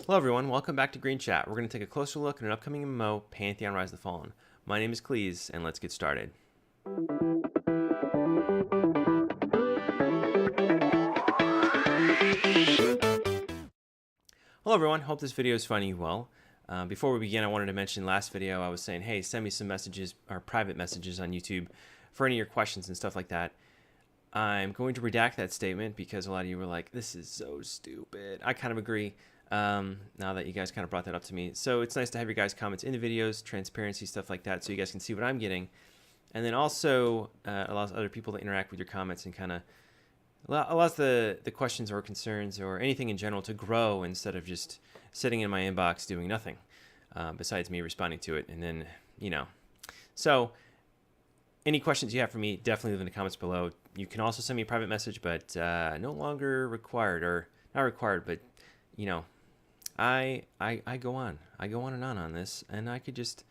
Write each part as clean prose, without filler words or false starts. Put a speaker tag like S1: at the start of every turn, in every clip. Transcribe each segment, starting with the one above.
S1: Hello everyone, welcome back to Green Chat. We're going to take a closer look at an upcoming MMO, Pantheon Rise of the Fallen. My name is Cleeze, and let's get started. Hello everyone, hope this video is finding you well. Before we begin, I wanted to mention last video I was saying, hey, send me some messages, or private messages on YouTube for any of your questions and stuff like that. I'm going to redact that statement because a lot of you were like, this is so stupid. I kind of agree. Now that you guys kind of brought that up to me. So it's nice to have your guys' comments in the videos, transparency, stuff like that, so you guys can see what I'm getting. And then also allows other people to interact with your comments and kind of allows the questions or concerns or anything in general to grow instead of just sitting in my inbox doing nothing besides me responding to it. And then, so any questions you have for me, definitely leave in the comments below. You can also send me a private message, but no longer required, or not required, but I go on and on this, and I could just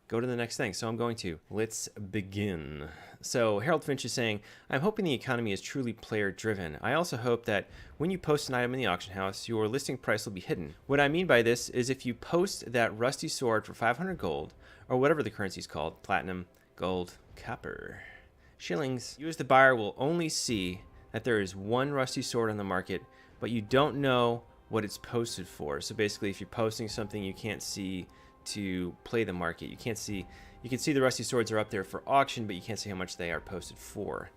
S1: go to the next thing. So I'm going to. Let's begin. So Harold Finch is saying, I'm hoping the economy is truly player driven. I also hope that when you post an item in the auction house, your listing price will be hidden. What I mean by this is if you post that rusty sword for 500 gold, or whatever the currency is called, platinum, gold, copper, shillings, you as the buyer will only see that there is one rusty sword on the market, but you don't know what it's posted for. So basically, if you're posting something you can't see to play the market, you can see the rusty swords are up there for auction, but you can't see how much they are posted for.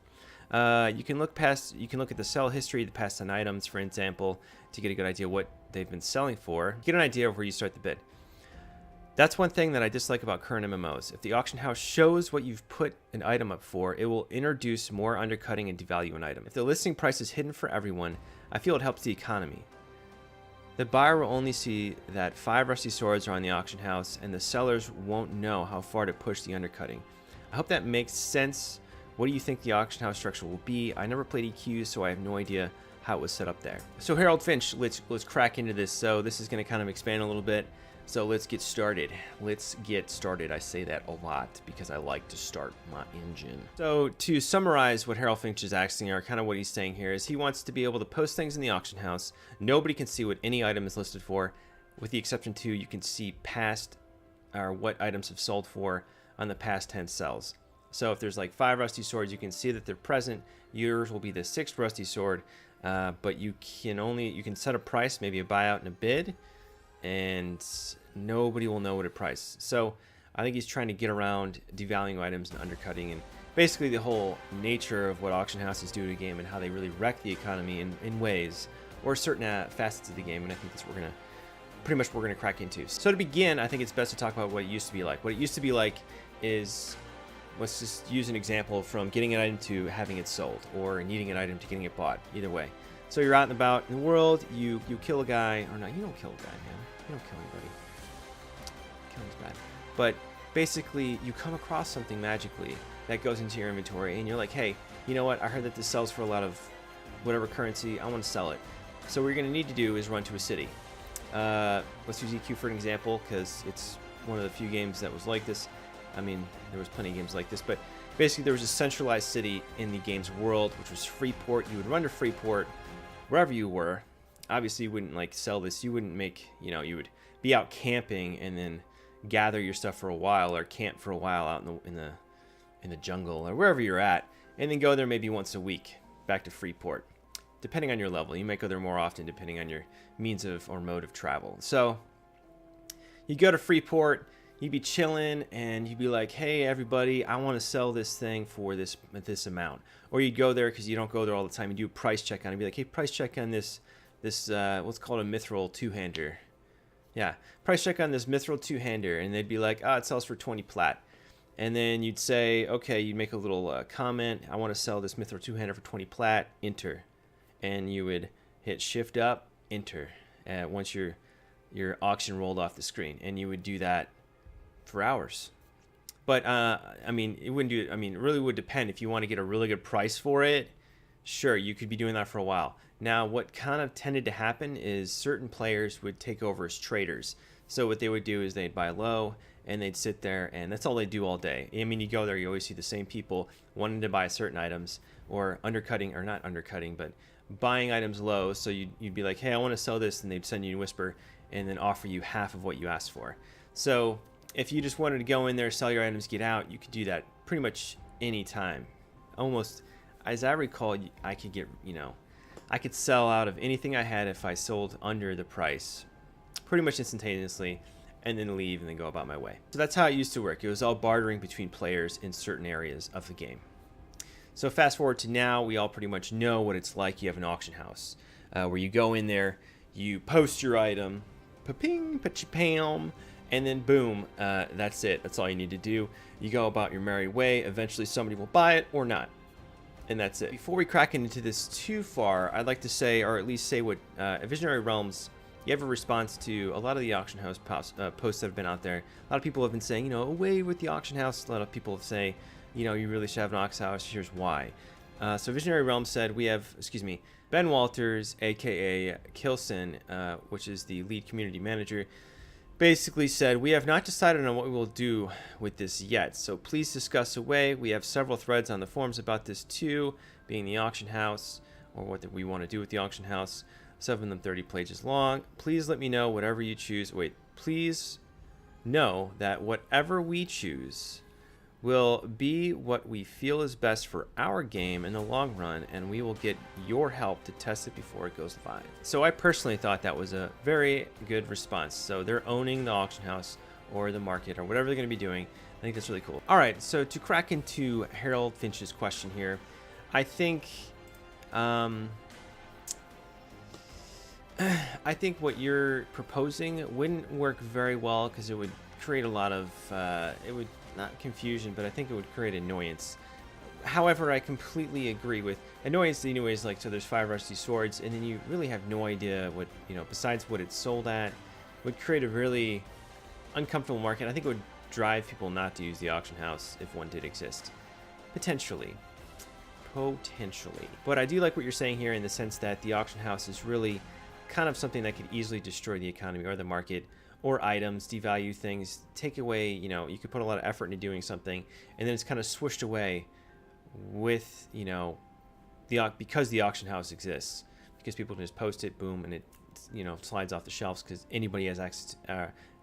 S1: You can look at the sell history, the past 10 items, for example, to get a good idea what they've been selling for. Get an idea of where you start the bid. That's one thing that I dislike about current MMOs. If the auction house shows what you've put an item up for, it will introduce more undercutting and devalue an item. If the listing price is hidden for everyone, I feel it helps the economy. The buyer will only see that 5 rusty swords are on the auction house, and the sellers won't know how far to push the undercutting. I hope that makes sense. What do you think the auction house structure will be? I never played EQ, so I have no idea how it was set up there. So Harold Finch, let's crack into this. So this is going to kind of expand a little bit. So let's get started. I say that a lot because I like to start my engine. So to summarize what Harold Finch is asking, or kind of what he's saying here, is he wants to be able to post things in the auction house. Nobody can see what any item is listed for, with the exception to you can see past, or what items have sold for on the past 10 sells. So if there's like 5 rusty swords, you can see that they're present. Yours will be the 6th rusty sword, but you can set a price, maybe a buyout and a bid, and nobody will know what it price. So I think he's trying to get around devaluing items and undercutting, and basically the whole nature of what auction houses do to the game and how they really wreck the economy in ways, or certain facets of the game. And I think that's what we're gonna crack into. So to begin, I think it's best to talk about what it used to be like. What it used to be like is, let's just use an example from getting an item to having it sold, or needing an item to getting it bought. Either way. So you're out and about in the world, you kill a guy, or no, you don't kill a guy, man. You don't kill anybody. Killing's bad. But basically, you come across something magically that goes into your inventory, and you're like, hey, you know what? I heard that this sells for a lot of whatever currency. I want to sell it. So what you're going to need to do is run to a city. Let's use EQ for an example, because it's one of the few games that was like this. I mean, there was plenty of games like this, but basically there was a centralized city in the game's world, which was Freeport. You would run to Freeport wherever you were. Obviously you wouldn't like sell this, you wouldn't make, you would be out camping and then gather your stuff for a while, or camp for a while out in the jungle or wherever you're at, and then go there maybe once a week back to Freeport, depending on your level. You might go there more often depending on your means of or mode of travel. So you go to Freeport, you'd be chilling, and you'd be like, hey everybody, I want to sell this thing for this amount. Or you'd go there, because you don't go there all the time, you do a price check on it, and be like, hey, price check on this what's called a mithril two-hander. Yeah, price check on this mithril two-hander, and they'd be like, it sells for 20 plat. And then you'd say, okay, you'd make a little comment, I want to sell this mithril two-hander for 20 plat, enter. And you would hit shift up, enter, once your auction rolled off the screen. And you would do that for hours. But I mean, it really would depend. If you want to get a really good price for it, sure, you could be doing that for a while. Now, what kind of tended to happen is certain players would take over as traders. So what they would do is they'd buy low, and they'd sit there, and that's all they do all day. I mean, you go there, you always see the same people wanting to buy certain items, or undercutting, or not undercutting, but buying items low. So you'd be like, hey, I want to sell this, and they'd send you a whisper, and then offer you half of what you asked for. So if you just wanted to go in there, sell your items, get out, you could do that pretty much any time. Almost, as I recall, I could get, I could sell out of anything I had if I sold under the price pretty much instantaneously, and then leave and then go about my way. So that's how it used to work. It was all bartering between players in certain areas of the game. So fast forward to now, we all pretty much know what it's like. You have an auction house where you go in there, you post your item, pa-ping, pa-chi-pam, and then boom, that's it. That's all you need to do. You go about your merry way. Eventually somebody will buy it or not. And that's it. Before we crack into this too far, I'd like to say, or at least say what Visionary Realms, you have a response to a lot of the auction house posts that have been out there. A lot of people have been saying, away with the auction house. A lot of people say, you really should have an auction house. Here's why. So Visionary Realms said, Ben Walters, aka Kilson, which is the lead community manager, basically said, we have not decided on what we will do with this yet, so please discuss away. We have several threads on the forums about this too, being the auction house, or what we want to do with the auction house. 7 of them 30 pages long. Please let me know whatever you choose. Please know that whatever we choose will be what we feel is best for our game in the long run, and we will get your help to test it before it goes live. So I personally thought that was a very good response. So they're owning the auction house or the market or whatever they're going to be doing. I think that's really cool. All right, so to crack into Harold Finch's question here, I think what you're proposing wouldn't work very well, because it would create a lot of it would not confusion, but I think it would create annoyance. However, I completely agree with annoyance. Anyways, like, so there's 5 rusty swords, and then you really have no idea what, besides what it's sold at, would create a really uncomfortable market. I think it would drive people not to use the auction house if one did exist. Potentially. But I do like what you're saying here, in the sense that the auction house is really kind of something that could easily destroy the economy or the market, or items, devalue things, take away, you could put a lot of effort into doing something, and then it's kind of swished away with, because the auction house exists, because people can just post it, boom, and it, slides off the shelves, because anybody has access,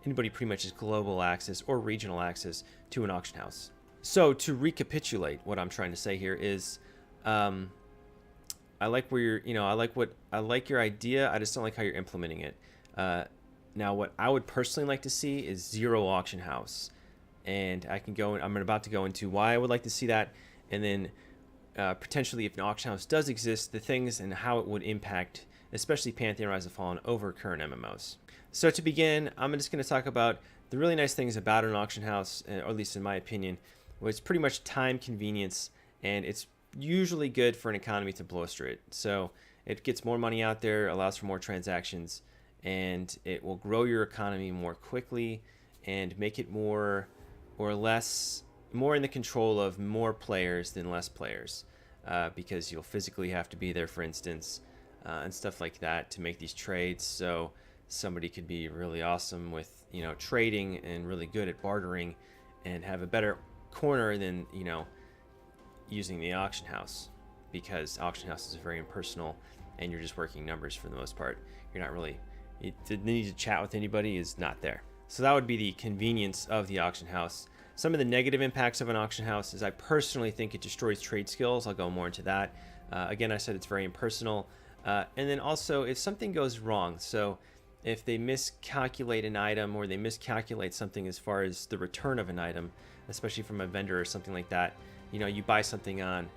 S1: anybody pretty much has global access or regional access to an auction house. So to recapitulate, what I'm trying to say here is, I like where you're, I like your idea. I just don't like how you're implementing it. Now, what I would personally like to see is 0 auction house, and I'm about to go into why I would like to see that, and then potentially, if an auction house does exist, the things and how it would impact, especially Pantheon Rise of Fallen, over current MMOs. So to begin, I'm just going to talk about the really nice things about an auction house, or at least in my opinion, was pretty much time, convenience, and it's usually good for an economy to bluster it. So it gets more money out there, allows for more transactions, and it will grow your economy more quickly and make it more in the control of more players than less players, because you'll physically have to be there, for instance, and stuff like that, to make these trades. So somebody could be really awesome with trading and really good at bartering and have a better corner than using the auction house, because auction house is very impersonal and you're just working numbers for the most part. You're not really, the need to chat with anybody is not there. So that would be the convenience of the auction house. Some of the negative impacts of an auction house is, I personally think it destroys trade skills. I'll go more into that. Again, I said it's very impersonal. And then also, if something goes wrong, so if they miscalculate an item, or they miscalculate something as far as the return of an item, especially from a vendor or something like that, you buy something on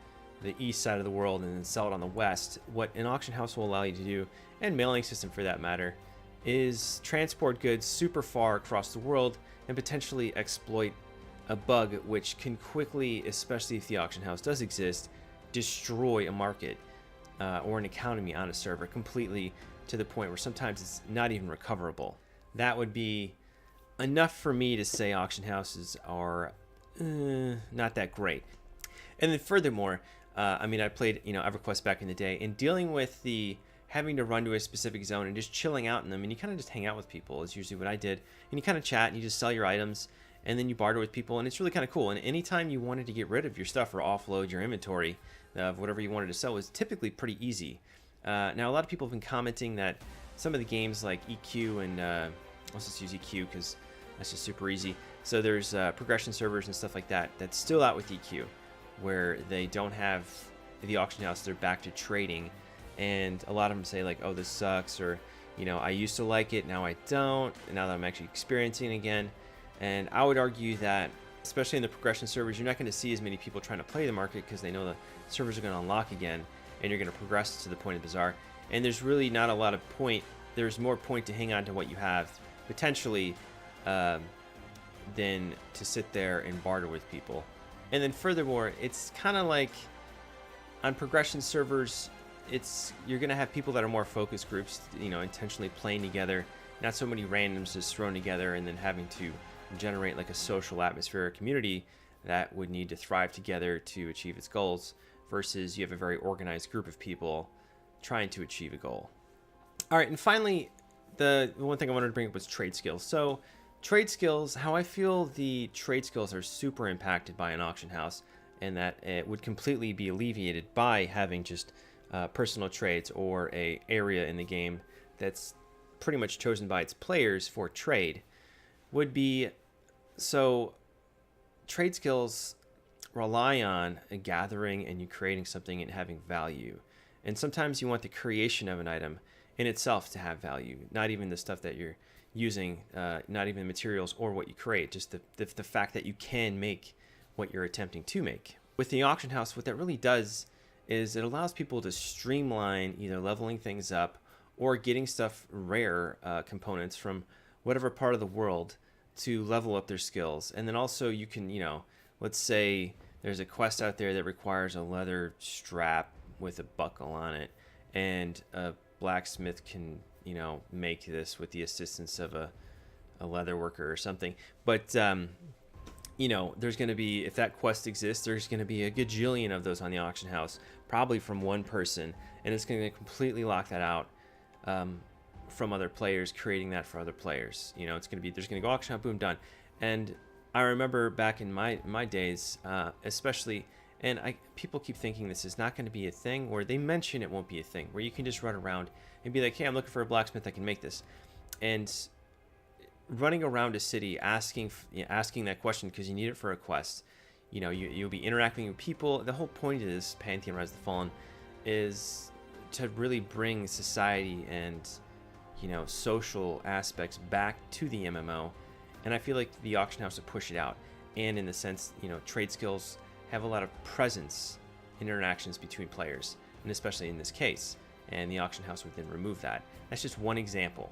S1: the east side of the world and then sell it on the west. What an auction house will allow you to do, and mailing system for that matter, is transport goods super far across the world and potentially exploit a bug which can quickly, especially if the auction house does exist, destroy a market or an economy on a server completely, to the point where sometimes it's not even recoverable. That would be enough for me to say auction houses are not that great. And then furthermore, I played EverQuest back in the day, and dealing with the having to run to a specific zone and just chilling out in them, and you kind of just hang out with people is usually what I did, and you kind of chat and you just sell your items, and then you barter with people, and it's really kind of cool. And anytime you wanted to get rid of your stuff or offload your inventory of whatever you wanted to sell was typically pretty easy. Now, a lot of people have been commenting that some of the games like EQ and let's just use EQ because that's just super easy. So there's progression servers and stuff like that that's still out with EQ, where they don't have the auction house. They're back to trading, and a lot of them say like, oh, this sucks, or I used to like it, now I don't, and now that I'm actually experiencing it again. And I would argue that, especially in the progression servers, you're not going to see as many people trying to play the market because they know the servers are going to unlock again, and you're going to progress to the point of bazaar. And there's really not a lot of point. There's more point to hang on to what you have, potentially, than to sit there and barter with people. And then furthermore, it's kind of like on progression servers, you're going to have people that are more focus groups, intentionally playing together, not so many randoms just thrown together and then having to generate like a social atmosphere or community that would need to thrive together to achieve its goals, versus you have a very organized group of people trying to achieve a goal. All right, and finally, the one thing I wanted to bring up was trade skills. So trade skills, how I feel the trade skills are super impacted by an auction house, and that it would completely be alleviated by having just personal trades or a area in the game that's pretty much chosen by its players for trade, would be, so trade skills rely on a gathering and you creating something and having value. And sometimes you want the creation of an item in itself to have value, not even the stuff that you're using, not even the materials or what you create, just the fact that you can make what you're attempting to make. With the auction house, what that really does is it allows people to streamline either leveling things up or getting stuff rare components from whatever part of the world to level up their skills. And then also you can, let's say there's a quest out there that requires a leather strap with a buckle on it, and a blacksmith can, make this with the assistance of a leather worker or something. But, there's going to be, if that quest exists, there's going to be a gajillion of those on the auction house, probably from one person, and it's going to completely lock that out from other players, creating that for other players. It's going to be, there's going to go auction house, boom, done. And I remember back in my days, especially, and people keep thinking this is not going to be a thing, or they mention it won't be a thing, where you can just run around and be like, hey, I'm looking for a blacksmith that can make this. And running around a city asking that question because you need it for a quest, you'll be interacting with people. The whole point of this Pantheon Rise of the Fallen is to really bring society and social aspects back to the MMO, and I feel like the auction house would push it out. And in the sense, trade skills have a lot of presence in interactions between players, and especially in this case, and the auction house would then remove that. That's just one example.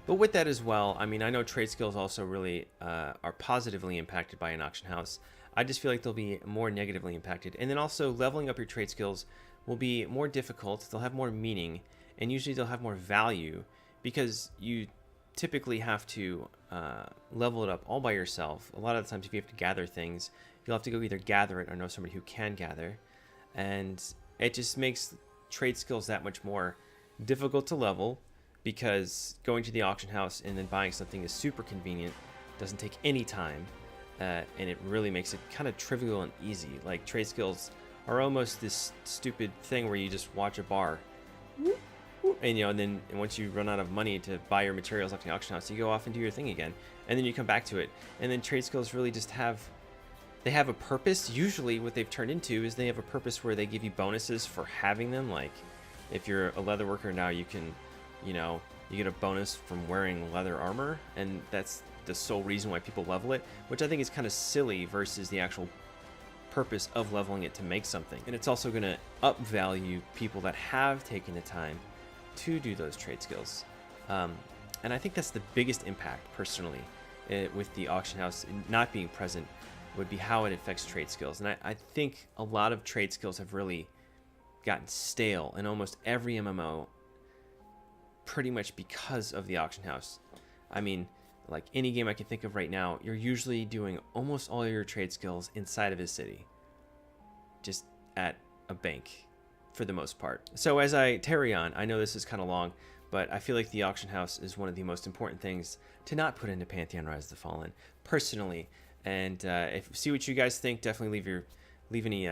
S1: But with that as well, I know trade skills also really are positively impacted by an auction house. I just feel like they'll be more negatively impacted. And then also leveling up your trade skills will be more difficult, they'll have more meaning, and usually they'll have more value, because you typically have to level it up all by yourself. A lot of the times if you have to gather things, you'll have to go either gather it or know somebody who can gather. And it just makes trade skills that much more difficult to level, because going to the auction house and then buying something is super convenient, doesn't take any time, and it really makes it kind of trivial and easy. Like, trade skills are almost this stupid thing where you just watch a bar, and and then once you run out of money to buy your materials off the auction house, you go off and do your thing again, and then you come back to it. And then trade skills really just have a purpose. Usually what they've turned into is they have a purpose where they give you bonuses for having them. Like, if you're a leather worker now, you can, you get a bonus from wearing leather armor, and that's the sole reason why people level it, which I think is kind of silly versus the actual purpose of leveling it to make something. And it's also going to up value people that have taken the time to do those trade skills. And I think that's the biggest impact personally with the auction house not being present, would be how it affects trade skills. And I think a lot of trade skills have really gotten stale in almost every MMO, pretty much because of the auction house. Like any game I can think of right now, you're usually doing almost all your trade skills inside of a city, just at a bank for the most part. So as I tarry on, I know this is kind of long, but I feel like the auction house is one of the most important things to not put into Pantheon Rise of the Fallen, personally. And see what you guys think. Definitely leave any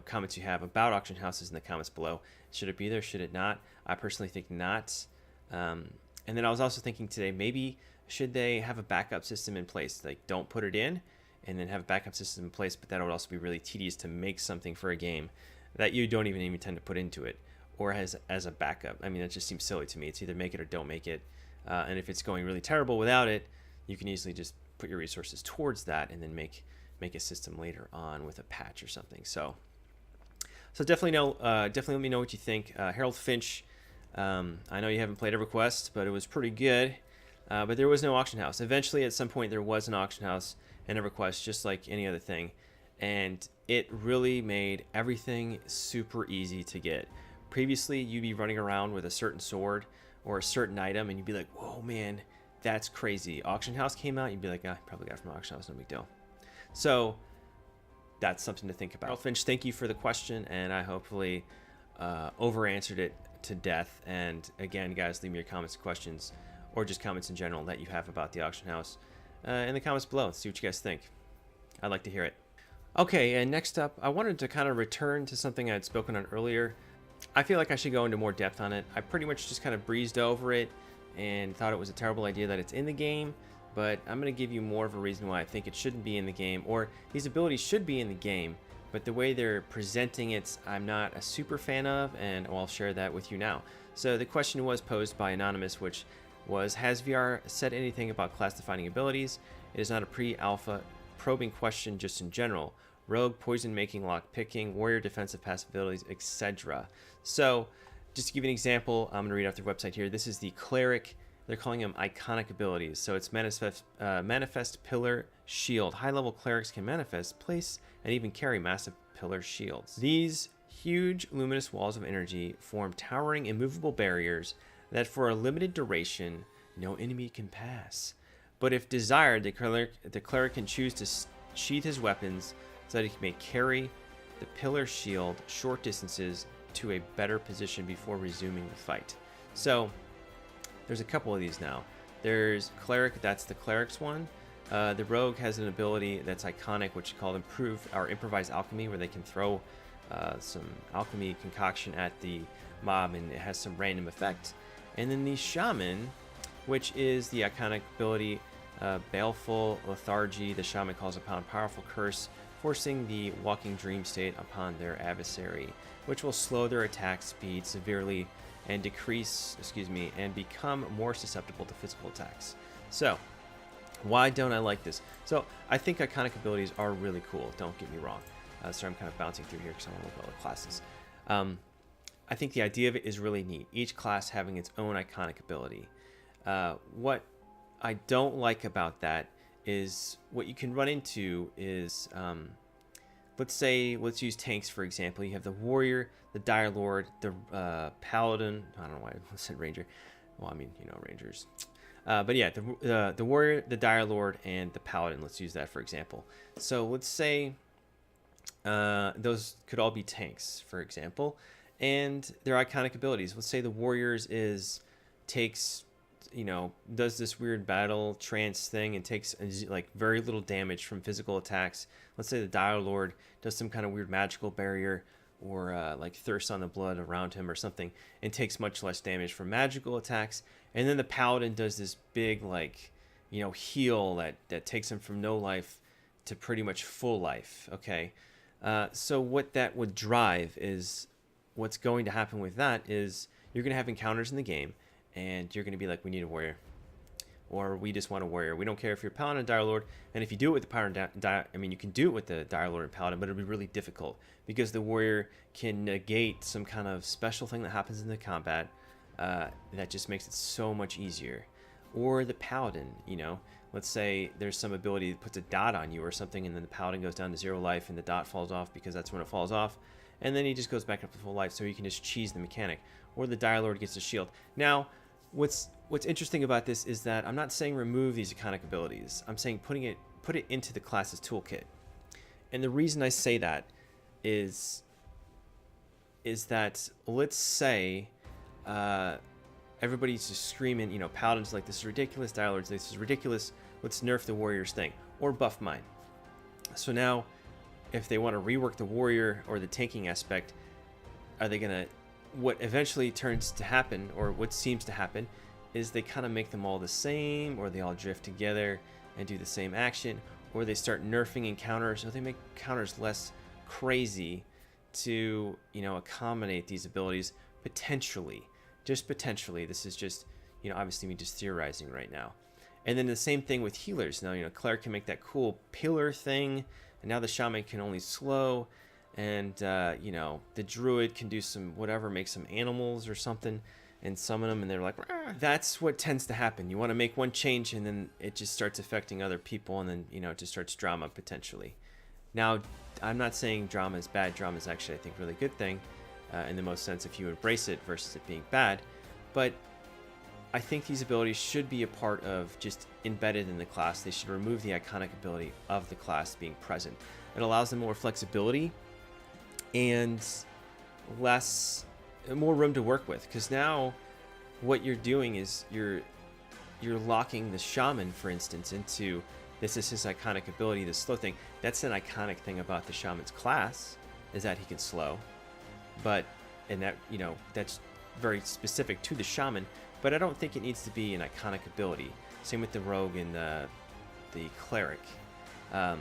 S1: comments you have about auction houses in the comments below. Should it be there? Should it not? I personally think not. And then I was also thinking today, maybe should they have a backup system in place? Like, don't put it in and then have a backup system in place, but that would also be really tedious to make something for a game that you don't even intend to put into it, or as a backup. I mean, that just seems silly to me. It's either make it or don't make it. And if it's going really terrible without it, you can easily just put your resources towards that and then make a system later on with a patch or something. So definitely let me know what you think. Harold Finch, I know you haven't played EverQuest, but it was pretty good. But there was no auction house. Eventually, at some point, there was an auction house in EverQuest, just like any other thing. And it really made everything super easy to get. Previously, you'd be running around with a certain sword or a certain item, and you'd be like, whoa, man, that's crazy. Auction house came out, you'd be like, probably got it from auction house, no big deal. So that's something to think about. Harold Finch, thank you for the question, and I hopefully over answered it to death. And again, guys, leave me your comments and questions, or just comments in general that you have about the auction house in the comments below. Let's see what you guys think. I'd like to hear it. Okay, and next up, I wanted to kind of return to something I had spoken on earlier. I feel like I should go into more depth on it. I pretty much just kind of breezed over it and thought it was a terrible idea that it's in the game, but I'm going to give you more of a reason why I think it shouldn't be in the game, or these abilities should be in the game, but the way they're presenting it, I'm not a super fan of, and I'll share that with you now. So the question was posed by Anonymous, which was, has VR said anything about class-defining abilities? It is not a pre-alpha probing question, just in general. Rogue, poison making, lock picking, warrior, defensive, passive abilities, etc. So, just to give you an example, I'm going to read off their website here. This is the cleric. They're calling them iconic abilities. So it's manifest, pillar, shield. High-level clerics can manifest, place, and even carry massive pillar shields. These huge luminous walls of energy form towering, immovable barriers that, for a limited duration, no enemy can pass. But if desired, the cleric can choose to sheath his weapons so that he may carry the pillar shield short distances to a better position before resuming the fight. So there's a couple of these now. There's cleric, that's the cleric's one. The rogue has an ability that's iconic, which is called improvised alchemy, where they can throw some alchemy concoction at the mob and it has some random effect. And then the shaman, which is the iconic ability, baleful lethargy. The shaman calls upon a powerful curse, forcing the walking dream state upon their adversary, which will slow their attack speed severely and and become more susceptible to physical attacks. So, why don't I like this? So, I think iconic abilities are really cool, don't get me wrong. Sorry, I'm kind of bouncing through here because I want to look at all the classes. I think the idea of it is really neat, each class having its own iconic ability. What I don't like about that is what you can run into is, let's use tanks for example. You have the warrior, the dire lord, the paladin. I don't know why I said ranger. Well, I mean, you know, rangers. But yeah, the warrior, the dire lord, and the paladin. Let's use that for example. So let's say those could all be tanks, for example, and their iconic abilities. Let's say the warriors does this weird battle trance thing and takes like very little damage from physical attacks. Let's say the dire lord does some kind of weird magical barrier, or like thirst on the blood around him or something, and takes much less damage from magical attacks. And then the paladin does this big heal that takes him from no life to pretty much full life. Okay, so what that would drive is, what's going to happen with that is you're going to have encounters in the game, and you're going to be like, we need a warrior, or we just want a warrior. We don't care if you're paladin and dire lord. And if you do it with the paladin, you can do it with the dire lord and paladin, but it'll be really difficult because the warrior can negate some kind of special thing that happens in the combat that just makes it so much easier. Or the paladin, let's say there's some ability that puts a dot on you or something, and then the paladin goes down to 0 life and the dot falls off because that's when it falls off, and then he just goes back up to full life, so you can just cheese the mechanic. Or the dire lord gets a shield. Now, what's interesting about this is that I'm not saying remove these iconic abilities. I'm saying put it into the class's toolkit. And the reason I say that is that, let's say everybody's just screaming, paladin's like, this is ridiculous, dire lord's like, this is ridiculous, let's nerf the warrior's thing, or buff mine. So now, if they want to rework the warrior or the tanking aspect, are they gonna what eventually turns to happen, or what seems to happen, is they kind of make them all the same, or they all drift together and do the same action, or they start nerfing encounters, or they make counters less crazy to, accommodate these abilities potentially. Just potentially. This is just, obviously me just theorizing right now. And then the same thing with healers. Now, Cleric can make that cool pillar thing, and now the Shaman can only slow, and, the Druid can do some whatever, make some animals or something, and summon them, and they're like, "Rah!" That's what tends to happen. You want to make one change, and then it just starts affecting other people, and then, it just starts drama potentially. Now, I'm not saying drama is bad. Drama is actually, I think, a really good thing, in the most sense if you embrace it versus it being bad. But I think these abilities should be a part of just embedded in the class. They should remove the iconic ability of the class being present. It allows them more flexibility and more room to work with, because now what you're doing is you're locking the Shaman, for instance, into this is his iconic ability, the slow thing. That's an iconic thing about the Shaman's class, is that he can slow. And that, that's very specific to the Shaman, but I don't think it needs to be an iconic ability. Same with the Rogue and the Cleric. And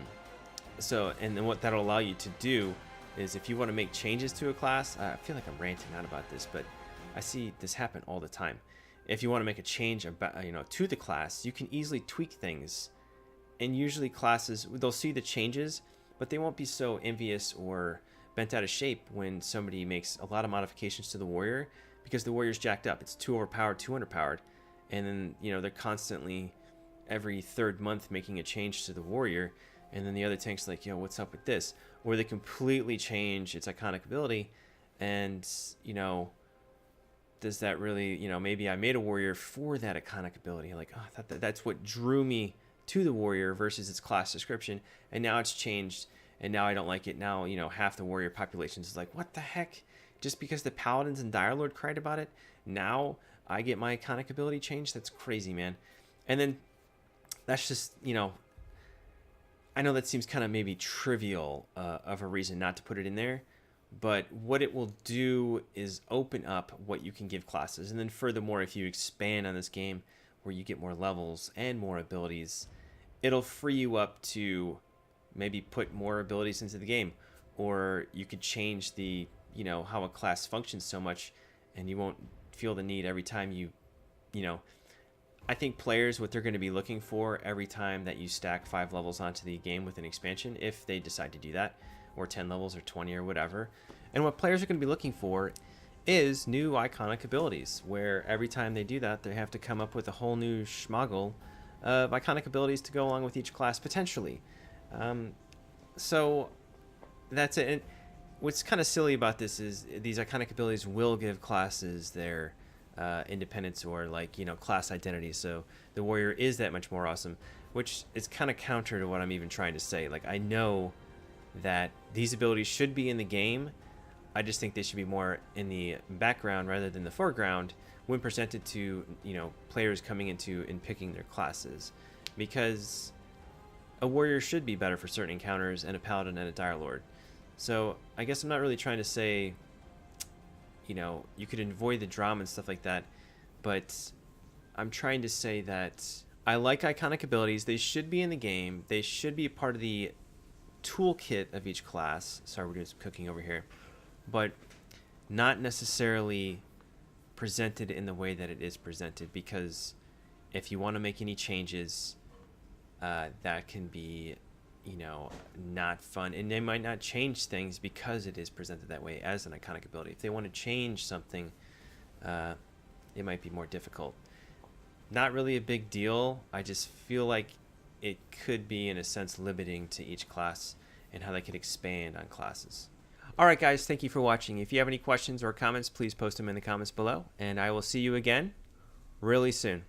S1: then what that'll allow you to do is, if you want to make changes to a class, I feel like I'm ranting on about this, but I see this happen all the time. If you want to make a change about, to the class, you can easily tweak things. And usually classes, they'll see the changes, but they won't be so envious or bent out of shape when somebody makes a lot of modifications to the warrior, because the warrior's jacked up. It's too overpowered, too underpowered. And then, they're constantly every third month making a change to the warrior. And then the other tank's like, what's up with this? Or they completely change its iconic ability. And, does that really, maybe I made a warrior for that iconic ability. Like, oh, I thought that's what drew me to the warrior versus its class description. And now it's changed. And now I don't like it. Now, half the warrior population is like, what the heck? Just because the Paladins and Direlord cried about it, now I get my iconic ability changed? That's crazy, man. And then that's just, I know that seems kind of maybe trivial of a reason not to put it in there, but what it will do is open up what you can give classes. And then furthermore, if you expand on this game where you get more levels and more abilities, it'll free you up to maybe put more abilities into the game, or you could change the, how a class functions so much, and you won't feel the need every time I think players, what they're going to be looking for every time that you stack 5 levels onto the game with an expansion, if they decide to do that, or 10 levels or 20 or whatever, and what players are going to be looking for is new iconic abilities, where every time they do that, they have to come up with a whole new schmoggle of iconic abilities to go along with each class potentially. So that's it. And what's kind of silly about this is these iconic abilities will give classes their independence, or class identity. So the warrior is that much more awesome, which is kind of counter to what I'm even trying to say. Like, I know that these abilities should be in the game. I just think they should be more in the background rather than the foreground when presented to players coming into and picking their classes, because a warrior should be better for certain encounters, and a paladin and a Direlord. So I guess I'm not really trying to say you could avoid the drama and stuff like that, but I'm trying to say that I like iconic abilities. They should be in the game. They should be a part of the toolkit of each class. Sorry, we're doing some cooking over here. But not necessarily presented in the way that it is presented, because if you want to make any changes, that can be not fun, and they might not change things because it is presented that way as an iconic ability. If they want to change something, it might be more difficult. Not really a big deal. I just feel like it could be, in a sense, limiting to each class and how they could expand on classes. Alright guys, thank you for watching. If you have any questions or comments, please post them in the comments below, and I will see you again really soon.